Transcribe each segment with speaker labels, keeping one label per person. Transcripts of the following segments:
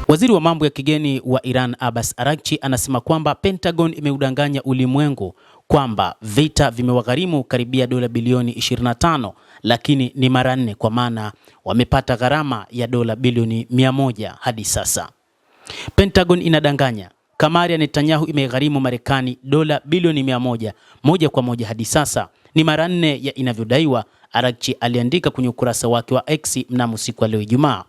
Speaker 1: Waziri wa mambo ya kigeni wa Iran Abbas Araghchi anasema kwamba Pentagon imeudanganya ulimwengu kwamba vita vimewagharimu karibia dola bilioni 25, lakini ni mara 4, kwa maana wamepata gharama ya dola bilioni 100 hadi sasa. Pentagon inadanganya. Kamari ya Netanyahu imegharimu Marekani dola bilioni 100 moja kwa moja hadi sasa, ni mara 4 ya inavyodaiwa, Araghchi aliandika kwenye ukurasa wake wa X mnamo siku ya leo Ijumaa.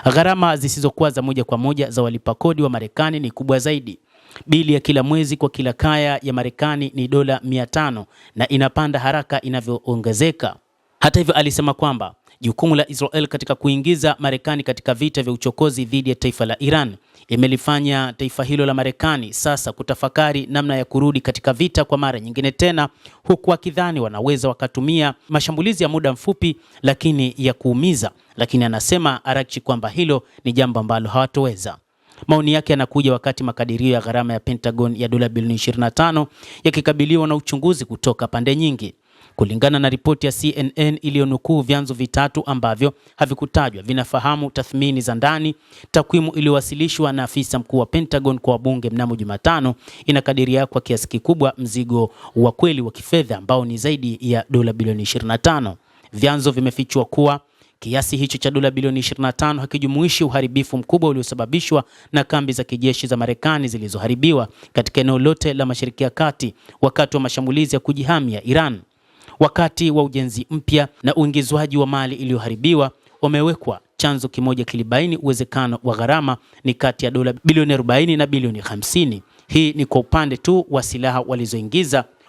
Speaker 1: Gharama zisizokuwa za moja kwa moja za walipa kodi wa Marekani ni kubwa zaidi. Bili ya kila mwezi kwa kila kaya ya Marekani ni dola 500 na inapanda haraka inavyoongezeka. Hata hivyo, alisema kwamba jukumu la Israel katika kuingiza Marekani katika vita vya uchokozi dhidi ya taifa la Iran imelifanya taifa hilo la Marekani sasa kutafakari namna ya kurudi katika vita kwa mara nyingine tena, huku wakidhani wanaweza wakatumia mashambulizi ya muda mfupi lakini ya kuumiza. Lakini anasema Araghchi kwamba hilo ni jambo ambalo hawatoweza. Maoni yake yanakuja wakati makadirio ya gharama ya Pentagon ya dola bilioni 25 yakikabiliwa na uchunguzi kutoka pande nyingi. Kulingana na ripoti ya CNN iliyonukuu vyanzo vitatu ambavyo havikutajwa vinafahamu tathmini za ndani, takwimu iliyowasilishwa na afisa mkuu wa Pentagon kwa wabunge mnamo Jumatano inakadiria kwa kiasi kikubwa mzigo wa kweli wa kifedha ambao ni zaidi ya dola bilioni 25. Vyanzo vimefichua kuwa kiasi hicho cha dola bilioni 25 hakijumuishi uharibifu mkubwa uliosababishwa na kambi za kijeshi za Marekani zilizoharibiwa katika eneo lote la Mashariki ya Kati wakati wa mashambulizi ya kujihami ya Iran. Wakati wa ujenzi mpya na uingizwaji wa mali iliyoharibiwa umewekwa, chanzo kimoja kilibaini uwezekano wa gharama ni kati ya dola bilioni 40 na bilioni 50. Hii ni kwa upande tu wa silaha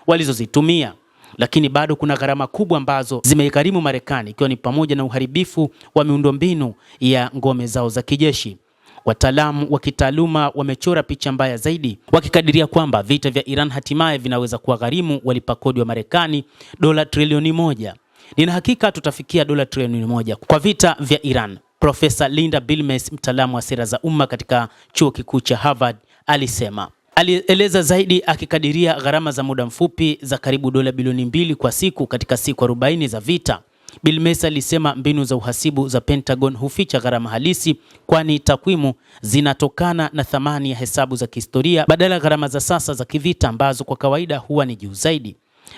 Speaker 1: walizozitumia, lakini bado kuna gharama kubwa ambazo zimeigharimu Marekani, ikiwa ni pamoja na uharibifu wa miundombinu ya ngome zao za kijeshi. Wataalamu wa kitaaluma wamechora picha mbaya zaidi, wakikadiria kwamba vita vya Iran hatimaye vinaweza kuwagharimu walipa kodi wa Marekani dola trilioni 1. Nina hakika tutafikia dola trilioni 1 kwa vita vya Iran, Profesa Linda Bilmes, mtaalamu wa sera za umma katika chuo kikuu cha Harvard, alisema. Alieleza zaidi akikadiria gharama za muda mfupi za karibu dola bilioni 2 kwa siku katika siku 40 za vita. Bilmes alisema mbinu za uhasibu za Pentagon huficha gharama halisi, kwani takwimu zinatokana na thamani ya hesabu za kihistoria badala ya gharama za sasa za kivita ambazo kwa kawaida huwa ni juu zaidi.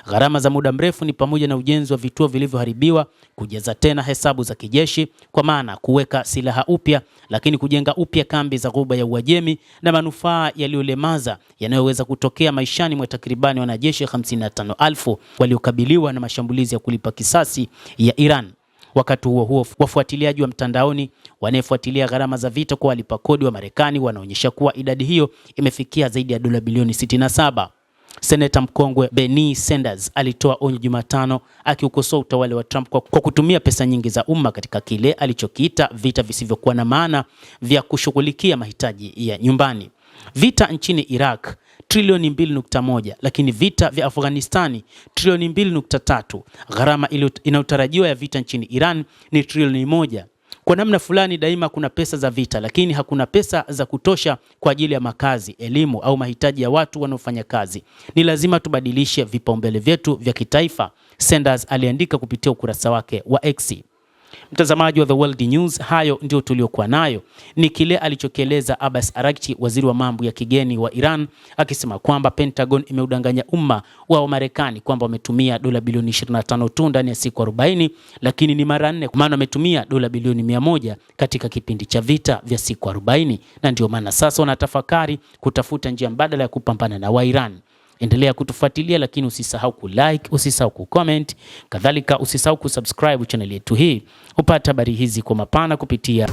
Speaker 1: Gharama za muda mrefu ni pamoja na ujenzi wa vituo vilivyoharibiwa, kujaza tena hesabu za kijeshi kwa maana kuweka silaha upya, lakini kujenga upya kambi za Ghuba ya Uajemi na manufaa yaliyolemaza yanayoweza kutokea maishani mwa takribani wanajeshi 55,000 waliokabiliwa na mashambulizi ya kulipa kisasi ya Iran. Wakati huo huo, wafuatiliaji wa mtandaoni wanaefuatilia gharama za vita kwa walipa kodi wa Marekani wanaonyesha kuwa idadi hiyo imefikia zaidi ya dola bilioni 67. Seneta mkongwe Bernie Sanders alitoa onyo Jumatano akiukosoa utawala wa Trump kwa kutumia pesa nyingi za umma katika kile alichokiita vita visivyokuwa na maana vya kushughulikia mahitaji ya nyumbani. Vita nchini Iraq trilioni 2.1, lakini vita vya Afghanistani trilioni 2.3. Gharama inayotarajiwa ya vita nchini Iran ni trilioni 1. Kwa namna fulani daima kuna pesa za vita, lakini hakuna pesa za kutosha kwa ajili ya makazi, elimu au mahitaji ya watu wanaofanya kazi. Ni lazima tubadilishe vipaumbele vyetu vya kitaifa, Sanders aliandika kupitia ukurasa wake wa X. Mtazamaji wa The World News, hayo ndio tuliokuwa nayo. Ni kile alichokieleza Abbas Araghchi, waziri wa mambo ya kigeni wa Iran, akisema kwamba Pentagon imeudanganya umma wa Marekani kwamba wametumia dola bilioni 25 tu ndani ya siku 40, lakini ni mara 4, kwa maana wametumia dola bilioni 100 katika kipindi cha vita vya siku 40, na ndio maana sasa wanatafakari kutafuta njia mbadala ya kupambana na Iran. Endelea kutufuatilia, lakini usisahau kulike, usisahau kucomment, kadhalika usisahau kusubscribe channel yetu hii upate habari hizi kwa mapana kupitia